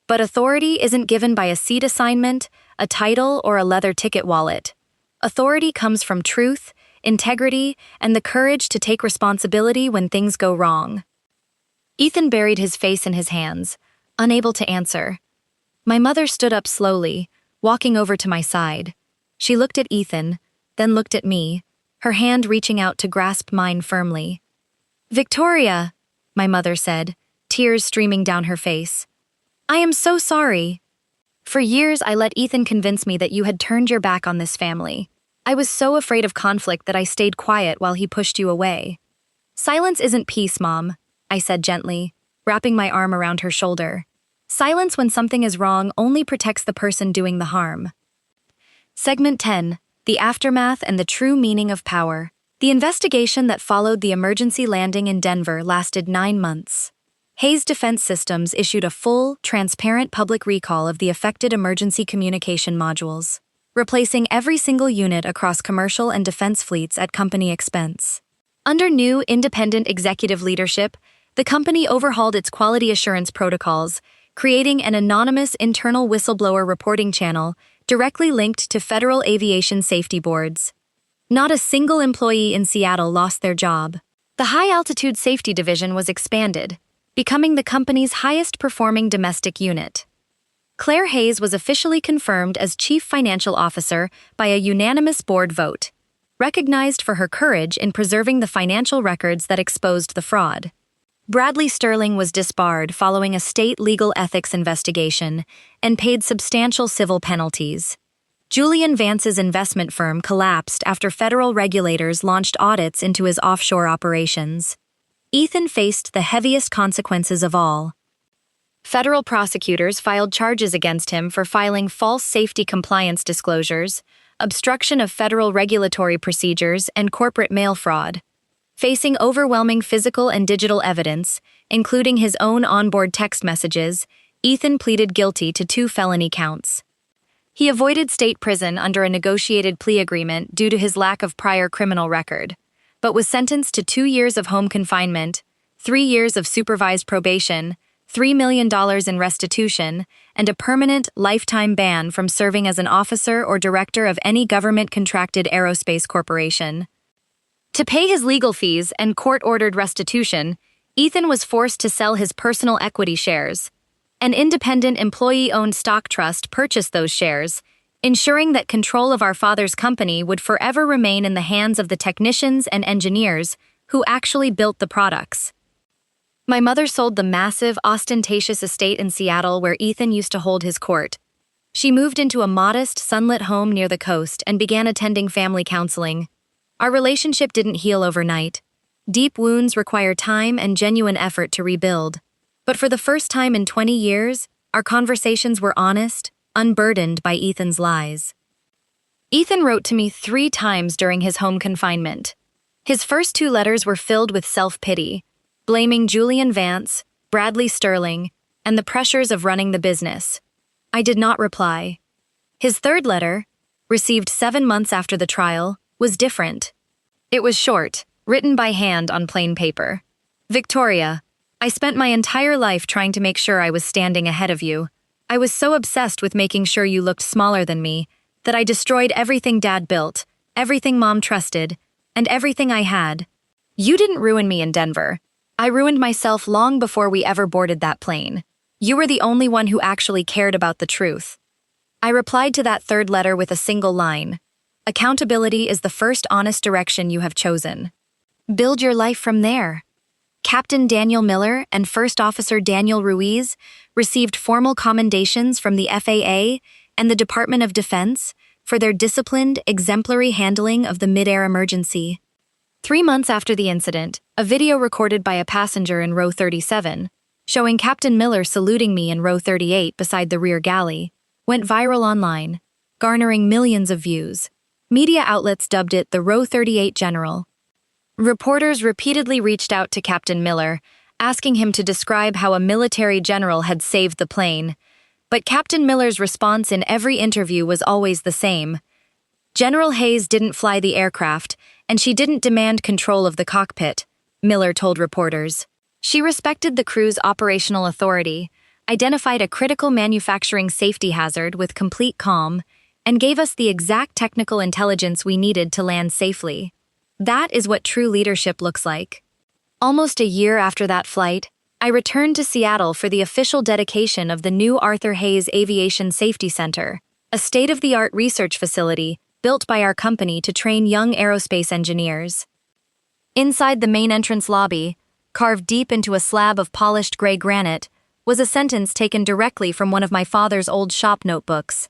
But authority isn't given by a seat assignment, a title, or a leather ticket wallet. Authority comes from truth, integrity, and the courage to take responsibility when things go wrong." Ethan buried his face in his hands, unable to answer. My mother stood up slowly, walking over to my side. She looked at Ethan, then looked at me, her hand reaching out to grasp mine firmly. "Victoria," my mother said, tears streaming down her face. "I am so sorry." For years, I let Ethan convince me that you had turned your back on this family. I was so afraid of conflict that I stayed quiet while he pushed you away. Silence isn't peace, Mom, I said gently, wrapping my arm around her shoulder. Silence when something is wrong only protects the person doing the harm. Segment 10. The Aftermath and the True Meaning of Power. The investigation that followed the emergency landing in Denver lasted 9 months. Hayes Defense Systems issued a full, transparent public recall of the affected emergency communication modules, replacing every single unit across commercial and defense fleets at company expense. Under new, independent executive leadership, the company overhauled its quality assurance protocols, creating an anonymous internal whistleblower reporting channel directly linked to federal aviation safety boards. Not a single employee in Seattle lost their job. The High-Altitude Safety Division was expanded, becoming the company's highest-performing domestic unit. Claire Hayes was officially confirmed as Chief Financial Officer by a unanimous board vote, recognized for her courage in preserving the financial records that exposed the fraud. Bradley Sterling was disbarred following a state legal ethics investigation and paid substantial civil penalties. Julian Vance's investment firm collapsed after federal regulators launched audits into his offshore operations. Ethan faced the heaviest consequences of all. Federal prosecutors filed charges against him for filing false safety compliance disclosures, obstruction of federal regulatory procedures, and corporate mail fraud. Facing overwhelming physical and digital evidence, including his own onboard text messages, Ethan pleaded guilty to 2 felony counts. He avoided state prison under a negotiated plea agreement due to his lack of prior criminal record, but was sentenced to 2 years of home confinement, 3 years of supervised probation, $3 million in restitution, and a permanent, lifetime ban from serving as an officer or director of any government-contracted aerospace corporation. To pay his legal fees and court-ordered restitution, Ethan was forced to sell his personal equity shares. An independent employee-owned stock trust purchased those shares, ensuring that control of our father's company would forever remain in the hands of the technicians and engineers who actually built the products. My mother sold the massive, ostentatious estate in Seattle where Ethan used to hold his court. She moved into a modest, sunlit home near the coast and began attending family counseling. Our relationship didn't heal overnight. Deep wounds require time and genuine effort to rebuild. But for the first time in 20 years, our conversations were honest, unburdened by Ethan's lies. Ethan wrote to me 3 times during his home confinement. His first 2 letters were filled with self-pity, blaming Julian Vance, Bradley Sterling, and the pressures of running the business. I did not reply. His 3rd letter, received 7 months after the trial, was different. It was short, written by hand on plain paper. Victoria, I spent my entire life trying to make sure I was standing ahead of you. I was so obsessed with making sure you looked smaller than me that I destroyed everything Dad built, everything Mom trusted, and everything I had. You didn't ruin me in Denver. I ruined myself long before we ever boarded that plane. You were the only one who actually cared about the truth. I replied to that 3rd letter with a single line. Accountability is the first honest direction you have chosen. Build your life from there. Captain Daniel Miller and First Officer Daniel Ruiz received formal commendations from the FAA and the Department of Defense for their disciplined, exemplary handling of the mid-air emergency. 3 months after the incident, a video recorded by a passenger in row 37, showing Captain Miller saluting me in row 38 beside the rear galley, went viral online, garnering millions of views. Media outlets dubbed it the Row 38 General. Reporters repeatedly reached out to Captain Miller, asking him to describe how a military general had saved the plane, but Captain Miller's response in every interview was always the same. General Hayes didn't fly the aircraft, and she didn't demand control of the cockpit, Miller told reporters. She respected the crew's operational authority, identified a critical manufacturing safety hazard with complete calm, and gave us the exact technical intelligence we needed to land safely. That is what true leadership looks like. Almost a year after that flight, I returned to Seattle for the official dedication of the new Arthur Hayes Aviation Safety Center, a state-of-the-art research facility built by our company to train young aerospace engineers. Inside the main entrance lobby, carved deep into a slab of polished gray granite, was a sentence taken directly from one of my father's old shop notebooks.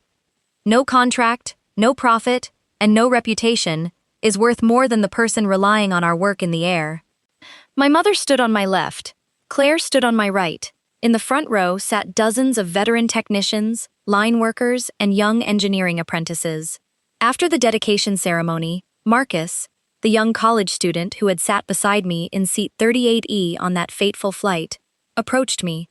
No contract, no profit, and no reputation is worth more than the person relying on our work in the air. My mother stood on my left. Claire stood on my right. In the front row sat dozens of veteran technicians, line workers, and young engineering apprentices. After the dedication ceremony, Marcus, the young college student who had sat beside me in seat 38E on that fateful flight, approached me.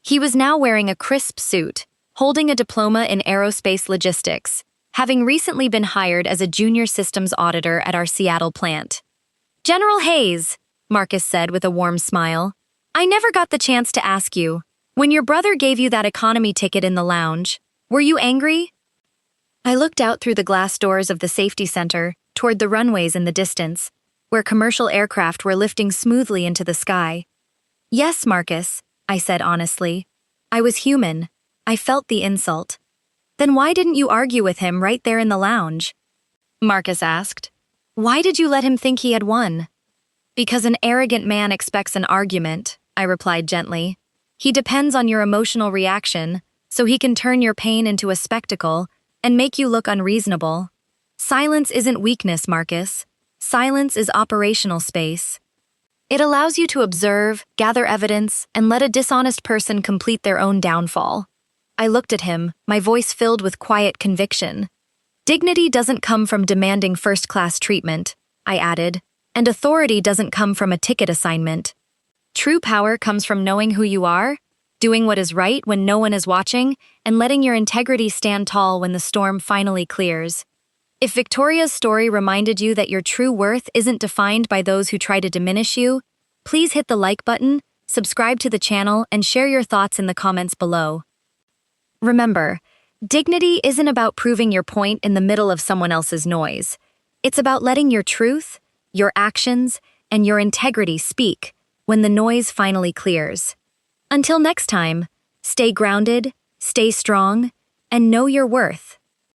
He was now wearing a crisp suit, holding a diploma in aerospace logistics, having recently been hired as a junior systems auditor at our Seattle plant. "General Hayes," Marcus said with a warm smile, "I never got the chance to ask you, when your brother gave you that economy ticket in the lounge, were you angry?" I looked out through the glass doors of the safety center toward the runways in the distance, where commercial aircraft were lifting smoothly into the sky. "Yes, Marcus," I said honestly. "I was human. I felt the insult." "Then why didn't you argue with him right there in the lounge?" Marcus asked. "Why did you let him think he had won?" "Because an arrogant man expects an argument," I replied gently. "He depends on your emotional reaction, so he can turn your pain into a spectacle and make you look unreasonable. Silence isn't weakness, Marcus. Silence is operational space. It allows you to observe, gather evidence, and let a dishonest person complete their own downfall." I looked at him, my voice filled with quiet conviction. "Dignity doesn't come from demanding first-class treatment," I added, "and authority doesn't come from a ticket assignment. True power comes from knowing who you are, doing what is right when no one is watching, and letting your integrity stand tall when the storm finally clears." If Victoria's story reminded you that your true worth isn't defined by those who try to diminish you, please hit the like button, subscribe to the channel, and share your thoughts in the comments below. Remember, dignity isn't about proving your point in the middle of someone else's noise. It's about letting your truth, your actions, and your integrity speak when the noise finally clears. Until next time, stay grounded, stay strong, and know your worth.